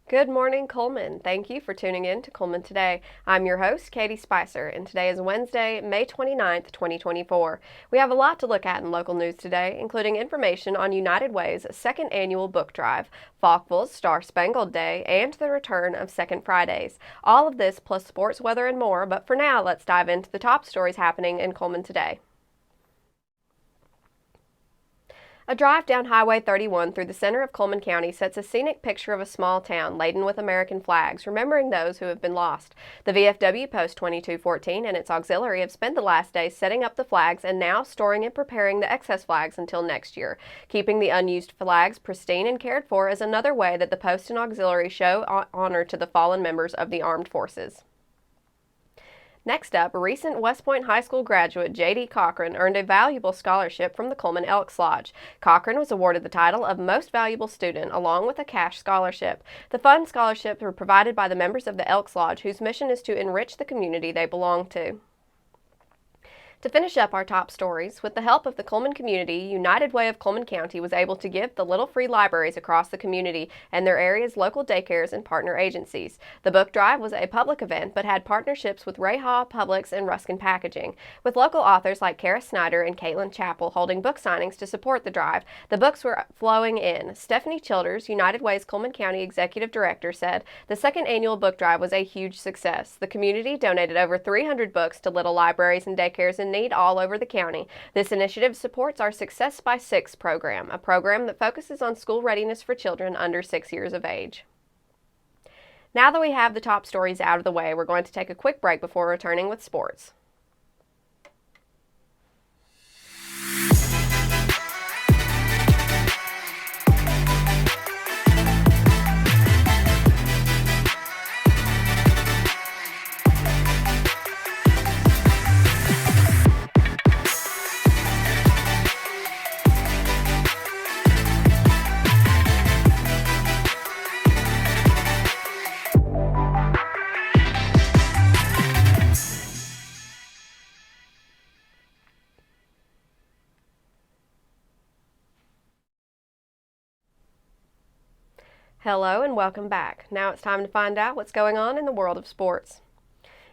Good morning, Cullman. Thank you for tuning in to Cullman Today. I'm your host, Katie Spicer, and today is Wednesday, May 29th, 2024. We have a lot to look at in local news today, including information on United Way's second annual book drive, Falkville's Star Spangled Day, and the return of Second Fridays. All of this plus sports, weather, and more, but for now, let's dive into the top stories happening in Cullman today. A drive down Highway 31 through the center of Cullman County sets a scenic picture of a small town laden with American flags, remembering those who have been lost. The VFW Post 2214 and its auxiliary have spent the last days setting up the flags and now storing and preparing the excess flags until next year. Keeping the unused flags pristine and cared for is another way that the Post and auxiliary show honor to the fallen members of the armed forces. Next up, recent West Point High School graduate J.D. Cochran earned a valuable scholarship from the Cullman Elks Lodge. Cochran was awarded the title of Most Valuable Student along with a cash scholarship. The fund scholarships were provided by the members of the Elks Lodge, whose mission is to enrich the community they belong to. To finish up our top stories, with the help of the Cullman community, United Way of Cullman County was able to give the little free libraries across the community and their area's local daycares and partner agencies. The book drive was a public event but had partnerships with Ray Haw, Publix, and Ruskin Packaging. With local authors like Kara Snyder and Caitlin Chappell holding book signings to support the drive, the books were flowing in. Stephanie Childers, United Way's Cullman County Executive Director, said, "The second annual book drive was a huge success. The community donated over 300 books to little libraries and daycares in need all over the county. This initiative supports our Success by Six program, a program that focuses on school readiness for children under 6 years of age." Now that we have the top stories out of the way, we're going to take a quick break before returning with sports. Hello and welcome back. Now it's time to find out what's going on in the world of sports.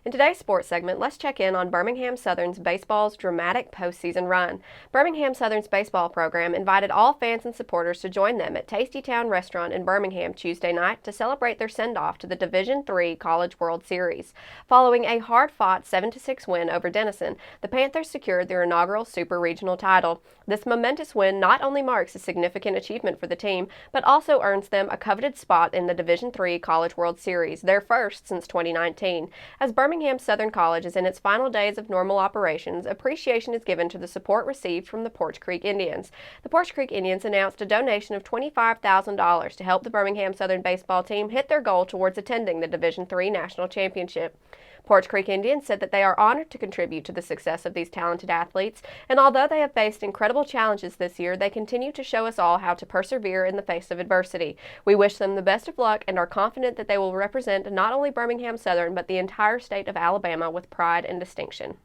In today's sports segment, let's check in on Birmingham Southern's baseball's dramatic postseason run. Birmingham Southern's baseball program invited all fans and supporters to join them at Tasty Town Restaurant in Birmingham Tuesday night to celebrate their send-off to the Division III College World Series. Following a hard-fought 7-6 win over Denison, the Panthers secured their inaugural Super Regional title. This momentous win not only marks a significant achievement for the team, but also earns them a coveted spot in the Division III College World Series, their first since 2019. As Birmingham Southern College is in its final days of normal operations, appreciation is given to the support received from the Porch Creek Indians. The Porch Creek Indians announced a donation of $25,000 to help the Birmingham Southern baseball team hit their goal towards attending the Division III National Championship. Porch Creek Indians said that they are honored to contribute to the success of these talented athletes, and although they have faced incredible challenges this year, they continue to show us all how to persevere in the face of adversity. We wish them the best of luck and are confident that they will represent not only Birmingham Southern, but the entire state of Alabama with pride and distinction.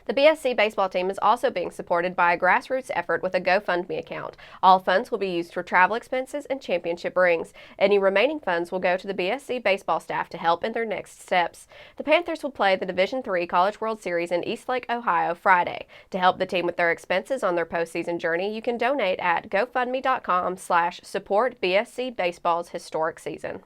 The BSC baseball team is also being supported by a grassroots effort with a GoFundMe account. All funds will be used for travel expenses and championship rings. Any remaining funds will go to the BSC baseball staff to help in their next steps. The Panthers will play the Division III College World Series in Eastlake, Ohio, Friday. To help the team with their expenses on their postseason journey, you can donate at gofundme.com/support BSC Baseball's historic season.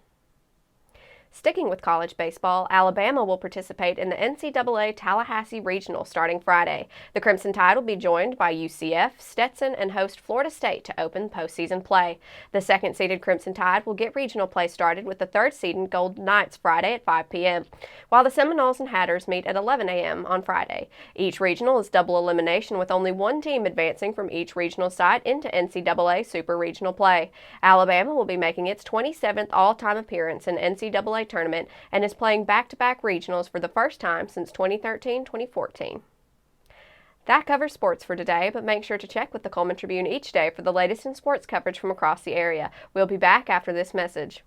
Sticking with college baseball, Alabama will participate in the NCAA Tallahassee Regional starting Friday. The Crimson Tide will be joined by UCF, Stetson, and host Florida State to open postseason play. The second-seeded Crimson Tide will get regional play started with the third-seeded Golden Knights Friday at 5 p.m., while the Seminoles and Hatters meet at 11 a.m. on Friday. Each regional is double elimination with only one team advancing from each regional site into NCAA Super Regional play. Alabama will be making its 27th all-time appearance in NCAA tournament and is playing back-to-back regionals for the first time since 2013-2014. That covers sports for today, but make sure to check with the Cullman Tribune each day for the latest in sports coverage from across the area. We'll be back after this message.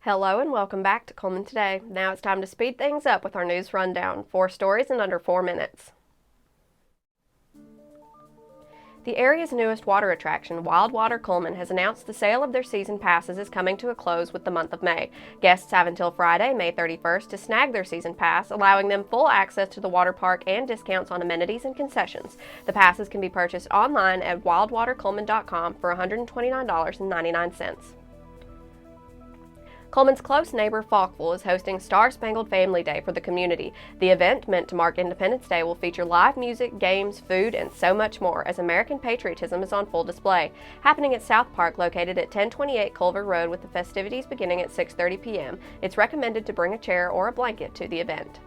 Hello and welcome back to Cullman Today. Now it's time to speed things up with our news rundown. 4 stories in under 4 minutes. The area's newest water attraction, WildWater Cullman, has announced the sale of their season passes is coming to a close with the month of May. Guests have until Friday, May 31st, to snag their season pass, allowing them full access to the water park and discounts on amenities and concessions. The passes can be purchased online at wildwatercullman.com for $129.99. Cullman's close neighbor Falkville is hosting Star Spangled Family Day for the community. The event, meant to mark Independence Day, will feature live music, games, food, and so much more as American patriotism is on full display. Happening at South Park, located at 1028 Culver Road, with the festivities beginning at 6:30 p.m. It's recommended to bring a chair or a blanket to the event.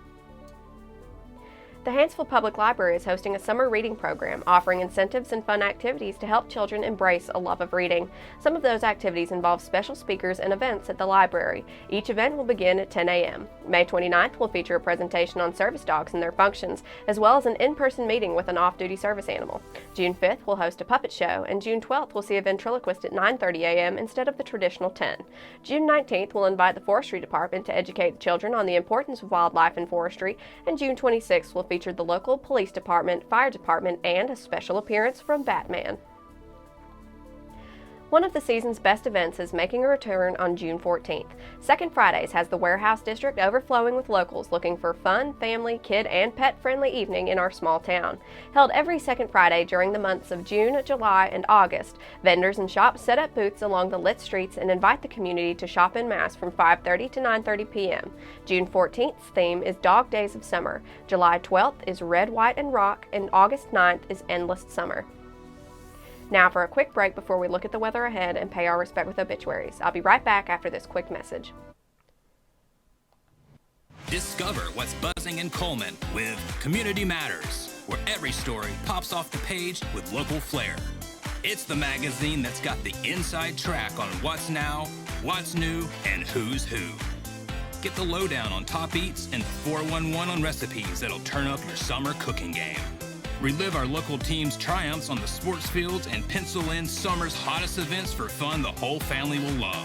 The Hanceville Public Library is hosting a summer reading program, offering incentives and fun activities to help children embrace a love of reading. Some of those activities involve special speakers and events at the library. Each event will begin at 10 a.m. May 29th will feature a presentation on service dogs and their functions, as well as an in-person meeting with an off-duty service animal. June 5th will host a puppet show, and June 12th will see a ventriloquist at 9:30 a.m. instead of the traditional 10. June 19th will invite the Forestry Department to educate children on the importance of wildlife and forestry, and June 26th will featured the local police department, fire department, and a special appearance from Batman. One of the season's best events is making a return on June 14th. Second Fridays has the Warehouse District overflowing with locals looking for fun, family, kid, and pet-friendly evening in our small town. Held every second Friday during the months of June, July, and August, vendors and shops set up booths along the lit streets and invite the community to shop en masse from 5:30 to 9:30 p.m. June 14th's theme is Dog Days of Summer. July 12th is Red, White, and Rock, and August 9th is Endless Summer. Now for a quick break before we look at the weather ahead and pay our respect with obituaries. I'll be right back after this quick message. Discover what's buzzing in Cullman with Community Matters, where every story pops off the page with local flair. It's the magazine that's got the inside track on what's now, what's new, and who's who. Get the lowdown on top eats and 411 on recipes that'll turn up your summer cooking game. Relive our local team's triumphs on the sports fields and pencil in summer's hottest events for fun the whole family will love.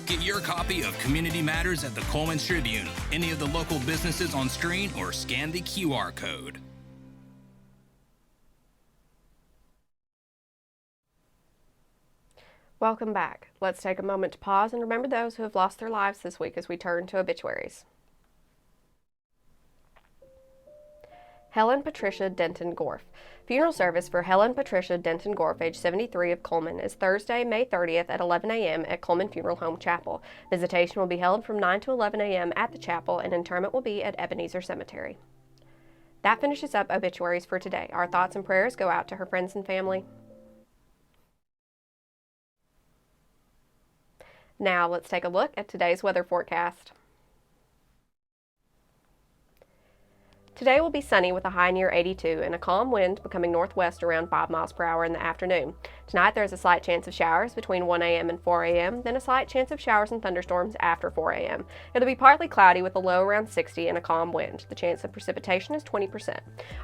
Get your copy of Community Matters at the Cullman Tribune, any of the local businesses on screen, or scan the QR code. Welcome back. Let's take a moment to pause and remember those who have lost their lives this week as we turn to obituaries. Helen Patricia Denton Gorf. Funeral service for Helen Patricia Denton Gorf, age 73, of Cullman, is Thursday, May 30th at 11 a.m. at Cullman Funeral Home Chapel. Visitation will be held from 9 to 11 a.m. at the chapel, and interment will be at Ebenezer Cemetery. That finishes up obituaries for today. Our thoughts and prayers go out to her friends and family. Now let's take a look at today's weather forecast. Today will be sunny with a high near 82 and a calm wind becoming northwest around 5 miles per hour in the afternoon. Tonight there is a slight chance of showers between 1 a.m. and 4 a.m., then a slight chance of showers and thunderstorms after 4 a.m. It'll be partly cloudy with a low around 60 and a calm wind. The chance of precipitation is 20%.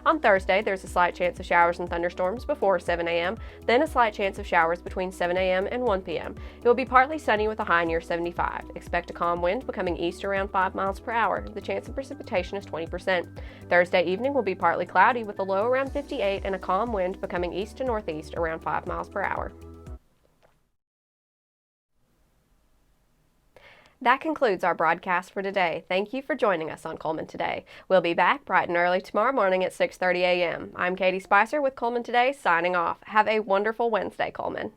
On Thursday there's a slight chance of showers and thunderstorms before 7 a.m., then a slight chance of showers between 7 a.m. and 1 p.m. It will be partly sunny with a high near 75. Expect a calm wind becoming east around 5 miles per hour. The chance of precipitation is 20%. Thursday evening will be partly cloudy with a low around 58 and a calm wind becoming east to northeast around 5 miles per hour. That concludes our broadcast for today. Thank you for joining us on Cullman Today. We'll be back bright and early tomorrow morning at 6:30 a.m. I'm Katie Spicer with Cullman Today, signing off. Have a wonderful Wednesday, Cullman.